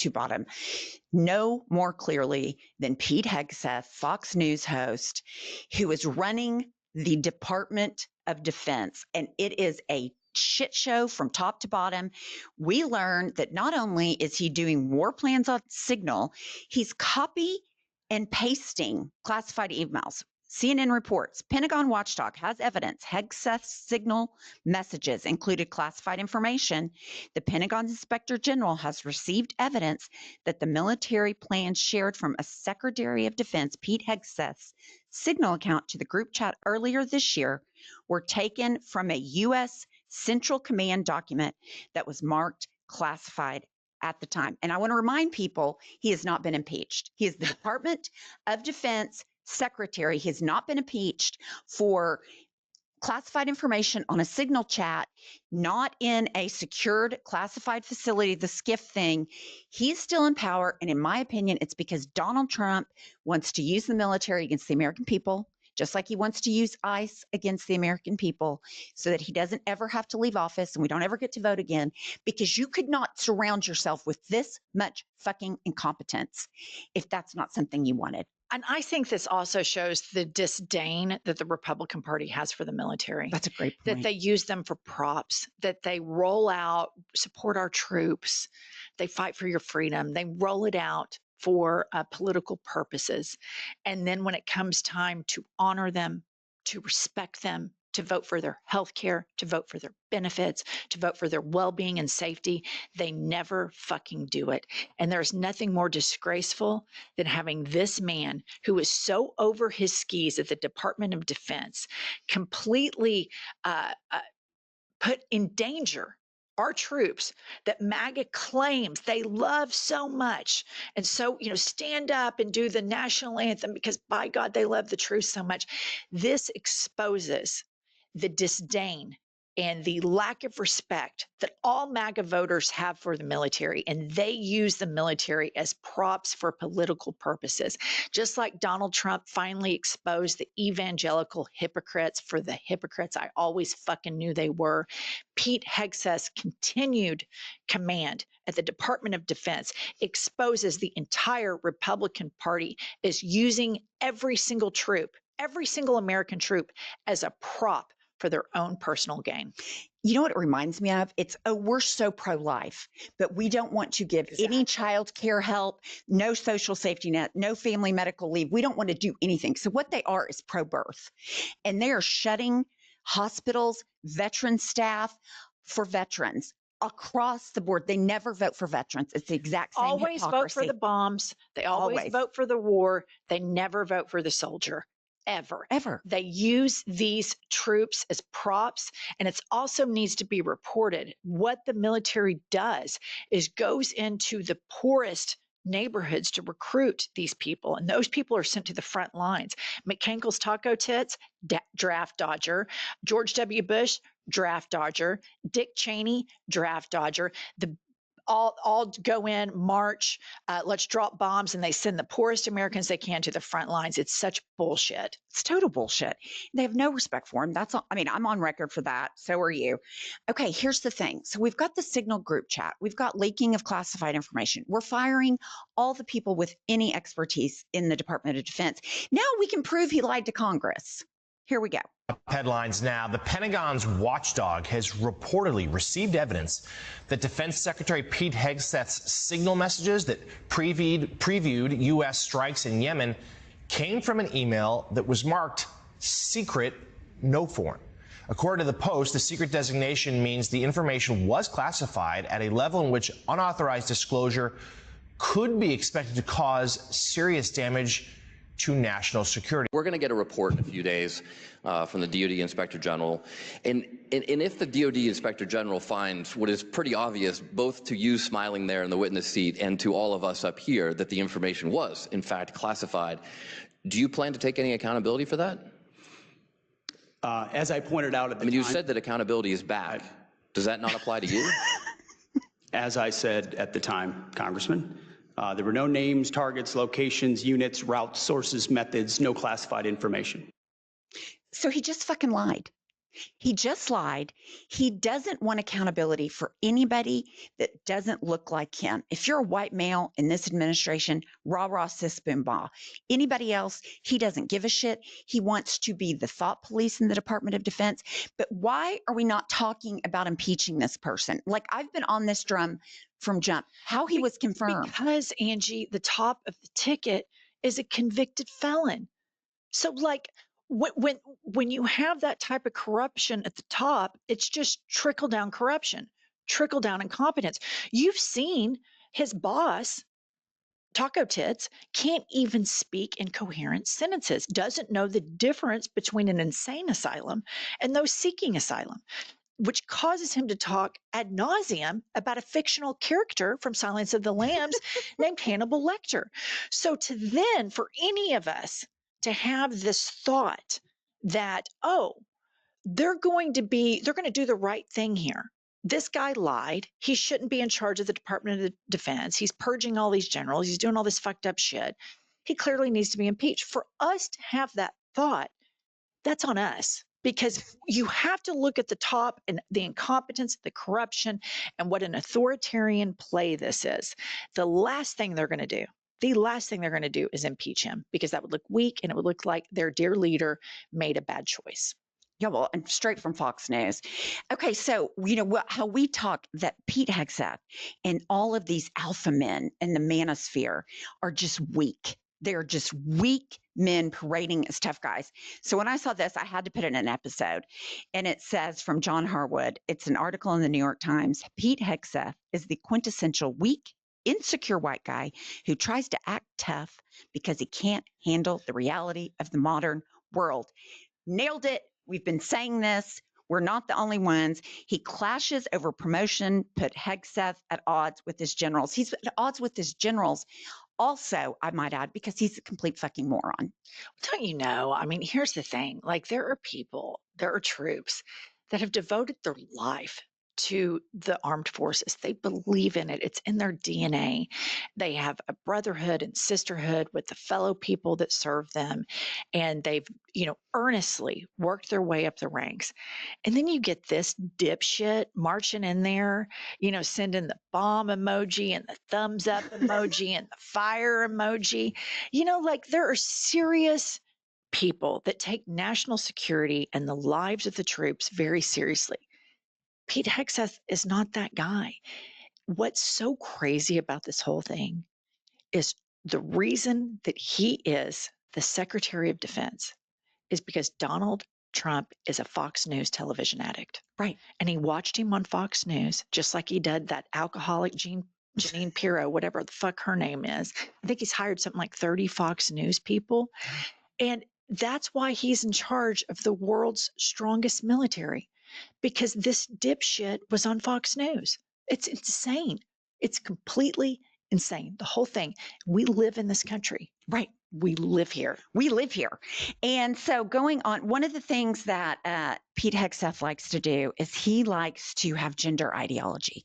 to bottom, no more clearly than Pete Hegseth, Fox News host, who is running the Department of Defense. And it is a shit show from top to bottom. We learned that not only is he doing war plans on Signal, he's copy and pasting classified emails. CNN reports, Pentagon watchdog has evidence Hegseth's Signal messages included classified information. The Pentagon Inspector General has received evidence that the military plans shared from a Secretary of Defense, Pete Hegseth's Signal account to the group chat earlier this year were taken from a U.S. Central Command document that was marked classified at the time. And I want to remind people, he has not been impeached. He is the Department of Defense Secretary. He has not been impeached for classified information on a Signal chat, not in a secured classified facility, the SCIF thing. He's still in power. And in my opinion, it's because Donald Trump wants to use the military against the American people, just like he wants to use ICE against the American people, so that he doesn't ever have to leave office and we don't ever get to vote again, because you could not surround yourself with this much fucking incompetence if that's not something you wanted. And I think this also shows the disdain that the Republican Party has for the military. That's a great point. That they use them for props, that they roll out, support our troops, they fight for your freedom, they roll it out for political purposes. And then when it comes time to honor them, to respect them, to vote for their health care, to vote for their benefits, to vote for their well-being and safety, they never fucking do it. And there's nothing more disgraceful than having this man who is so over his skis at the Department of Defense completely put in danger our troops that MAGA claims they love so much. And so, stand up and do the national anthem because, by God, they love the truth so much. This exposes the disdain and the lack of respect that all MAGA voters have for the military, and they use the military as props for political purposes. Just like Donald Trump finally exposed the evangelical hypocrites for the hypocrites I always fucking knew they were, Pete Hegseth's continued command at the Department of Defense exposes the entire Republican Party as using every single troop, every single American troop, as a prop for their own personal gain. You know what it reminds me of? It's, we're so pro-life, but we don't want to give any child care help, no social safety net, no family medical leave. We don't want to do anything. So what they are is pro-birth. And they are shutting hospitals, veteran staff for veterans across the board. They never vote for veterans. It's the exact same Always hypocrisy. Vote for the bombs. They always vote for the war. They never vote for the soldier. Ever. They use these troops as props. And it also needs to be reported. What the military does is goes into the poorest neighborhoods to recruit these people. And those people are sent to the front lines. McCankle's Taco Tits, draft dodger. George W. Bush, draft dodger. Dick Cheney, draft dodger. All go in, march, let's drop bombs, and they send the poorest Americans they can to the front lines. It's such bullshit. It's total bullshit. They have no respect for him. That's all. I mean, I'm on record for that. So are you. Okay, here's the thing. So we've got the Signal group chat. We've got leaking of classified information. We're firing all the people with any expertise in the Department of Defense. Now we can prove he lied to Congress. Here we go. Headlines now. The Pentagon's watchdog has reportedly received evidence that Defense Secretary Pete Hegseth's Signal messages that previewed U.S. strikes in Yemen came from an email that was marked secret, no foreign. According to the Post, the secret designation means the information was classified at a level in which unauthorized disclosure could be expected to cause serious damage to national security. We're going to get a report in a few days from the DoD Inspector General. And if the DoD Inspector General finds what is pretty obvious, both to you smiling there in the witness seat and to all of us up here, that the information was, in fact, classified, do you plan to take any accountability for that? As I pointed out at the time... you said that accountability is back. Does that not apply to you? As I said at the time, Congressman, there were no names, targets, locations, units, routes, sources, methods, no classified information. So he just fucking lied. He just lied. He doesn't want accountability for anybody that doesn't look like him. If you're a white male in this administration, rah, rah, sis, boom, bah. Anybody else, he doesn't give a shit. He wants to be the thought police in the Department of Defense. But why are we not talking about impeaching this person? Like, I've been on this drum from jump, how he was confirmed. Because, Angie, the top of the ticket is a convicted felon. So, like, when you have that type of corruption at the top, it's just trickle down corruption, trickle down incompetence. You've seen his boss, Taco Tits, can't even speak in coherent sentences, doesn't know the difference between an insane asylum and those seeking asylum, which causes him to talk ad nauseum about a fictional character from Silence of the Lambs named Hannibal Lecter. So for any of us to have this thought that, oh, they're going to do the right thing here. This guy lied. He shouldn't be in charge of the Department of Defense. He's purging all these generals. He's doing all this fucked up shit. He clearly needs to be impeached. For us to have that thought, that's on us, because you have to look at the top and the incompetence, the corruption, and what an authoritarian play this is. The last thing they're going to do is impeach him, because that would look weak and it would look like their dear leader made a bad choice. Yeah, well, and straight from Fox News. Okay, so how we talk that Pete Hegseth and all of these alpha men in the manosphere are just weak. They're just weak men parading as tough guys. So when I saw this, I had to put it in an episode. And it says from John Harwood, it's an article in the New York Times, Pete Hegseth is the quintessential weak, insecure white guy who tries to act tough because he can't handle the reality of the modern world. Nailed it. We've been saying this. We're not the only ones. He clashes over promotion, put Hegseth at odds with his generals. He's at odds with his generals also, I might add, because he's a complete fucking moron. Don't you know? I mean, here's the thing. Like, there are troops that have devoted their life to the armed forces. They believe in it. It's in their DNA. They have a brotherhood and sisterhood with the fellow people that serve them. And they've, earnestly worked their way up the ranks. And then you get this dipshit marching in there, sending the bomb emoji and the thumbs up emoji and the fire emoji. Like, there are serious people that take national security and the lives of the troops very seriously. Pete Hegseth is not that guy. What's so crazy about this whole thing is the reason that he is the Secretary of Defense is because Donald Trump is a Fox News television addict. Right. And he watched him on Fox News, just like he did that alcoholic Jeanine Pirro, whatever the fuck her name is. I think he's hired something like 30 Fox News people. And that's why he's in charge of the world's strongest military, because this dipshit was on Fox News. It's insane. It's completely insane. The whole thing. We live in this country. Right. We live here. We live here. And so going on, one of the things that Pete Hegseth likes to do is he likes to have gender ideology.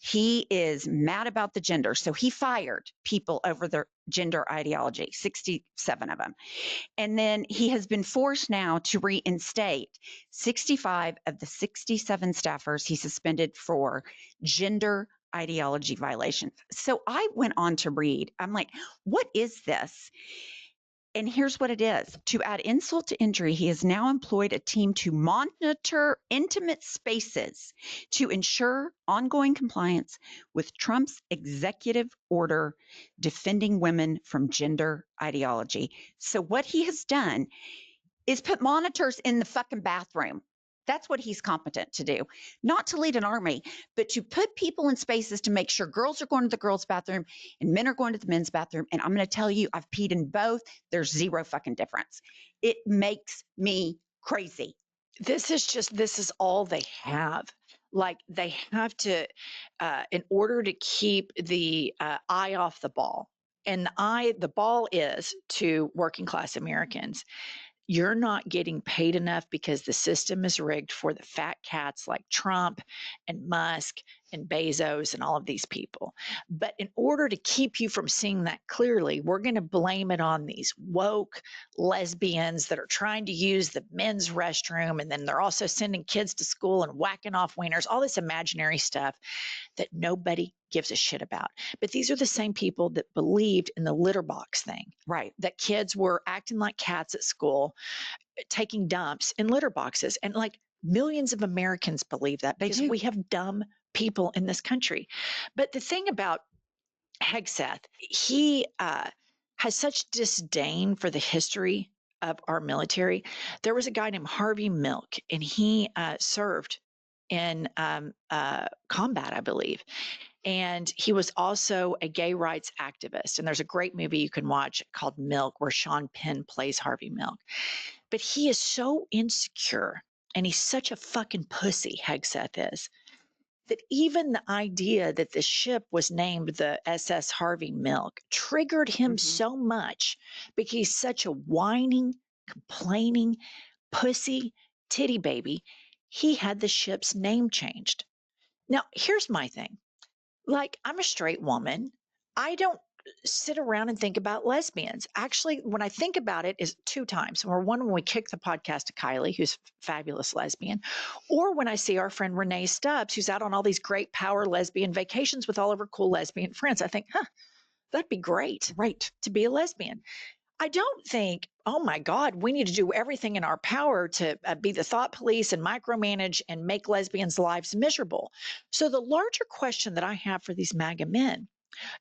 He is mad about the gender. So he fired people over their gender ideology, 67 of them. And then he has been forced now to reinstate 65 of the 67 staffers he suspended for gender ideology violations. So I went on to read. I'm like, what is this? And here's what it is. To add insult to injury, he has now employed a team to monitor intimate spaces to ensure ongoing compliance with Trump's executive order defending women from gender ideology. So what he has done is put monitors in the fucking bathroom. That's what he's competent to do. Not to lead an army, but to put people in spaces to make sure girls are going to the girls' bathroom and men are going to the men's bathroom. And I'm going to tell you, I've peed in both. There's zero fucking difference. It makes me crazy. This is all they have. Like, they have to, in order to keep the eye off the ball. And the ball is to working class Americans. You're not getting paid enough because the system is rigged for the fat cats like Trump and Musk and Bezos and all of these people. But in order to keep you from seeing that clearly, we're going to blame it on these woke lesbians that are trying to use the men's restroom. And then they're also sending kids to school and whacking off wieners, all this imaginary stuff that nobody gives a shit about. But these are the same people that believed in the litter box thing. Right. That kids were acting like cats at school, taking dumps in litter boxes. And like millions of Americans believe that because we have dumb people in this country. But the thing about Hegseth, he has such disdain for the history of our military. There was a guy named Harvey Milk, and he served in combat, I believe. And he was also a gay rights activist. And there's a great movie you can watch called Milk, where Sean Penn plays Harvey Milk. But he is so insecure, and he's such a fucking pussy, Hegseth is, that even the idea that the ship was named the SS Harvey Milk triggered him so much because he's such a whining, complaining, pussy, titty baby. He had the ship's name changed. Now, here's my thing. Like, I'm a straight woman. I don't sit around and think about lesbians. Actually, when I think about it is 2 times. Or one, when we kick the podcast to Kylie, who's a fabulous lesbian, or when I see our friend Renee Stubbs, who's out on all these great power lesbian vacations with all of her cool lesbian friends. I think, that'd be great, right, to be a lesbian. I don't think, oh my God, we need to do everything in our power to be the thought police and micromanage and make lesbians' lives miserable. So the larger question that I have for these MAGA men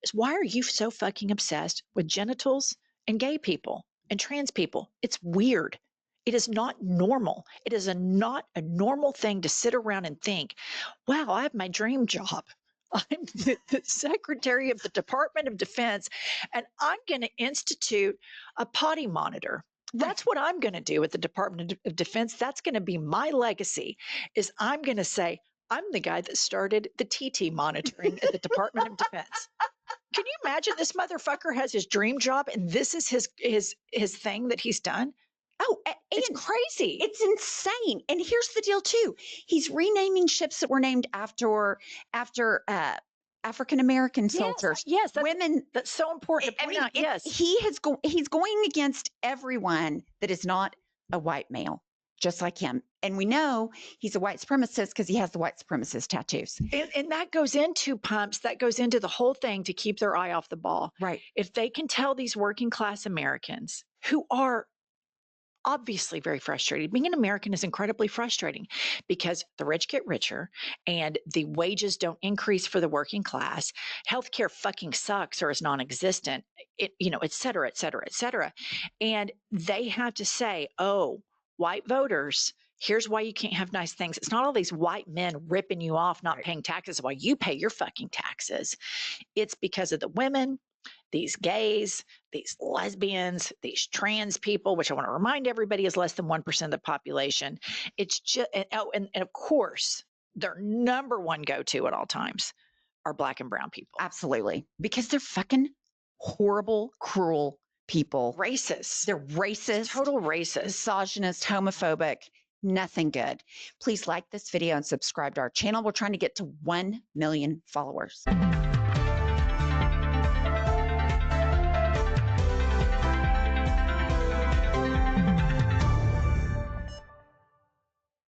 is, why are you so fucking obsessed with genitals and gay people and trans people? It's weird. It is not normal. It is not a normal thing to sit around and think, wow, I have my dream job. I'm the Secretary of the Department of Defense, and I'm going to institute a potty monitor. That's what I'm going to do at the Department of Defense. That's going to be my legacy, is I'm going to say, I'm the guy that started the TT monitoring at the Department of Defense. Can you imagine this motherfucker has his dream job and this is his thing that he's done? Oh, it's crazy. It's insane. And here's the deal too. He's renaming ships that were named after African American soldiers. Yes, that's, women. That's so important to point out. Yes, he's going against everyone that is not a white male, just like him. And we know he's a white supremacist because he has the white supremacist tattoos. And that goes into pumps. That goes into the whole thing to keep their eye off the ball. Right. If they can tell these working class Americans, who are obviously very frustrated. Being an American is incredibly frustrating because the rich get richer and the wages don't increase for the working class. Healthcare fucking sucks or is non-existent, et cetera, et cetera, et cetera. And they have to say, oh, white voters, here's why you can't have nice things. It's not all these white men ripping you off, not paying taxes while you pay your fucking taxes. It's because of the women, these gays, these lesbians, these trans people, which I want to remind everybody is less than 1% of the population. It's just, and of course, their number one go-to at all times are Black and brown people. Absolutely. Because they're fucking horrible, cruel people. Racist. They're racist. Total racist. Misogynist, homophobic. Nothing good. Please like this video and subscribe to our channel. We're trying to get to 1 million followers.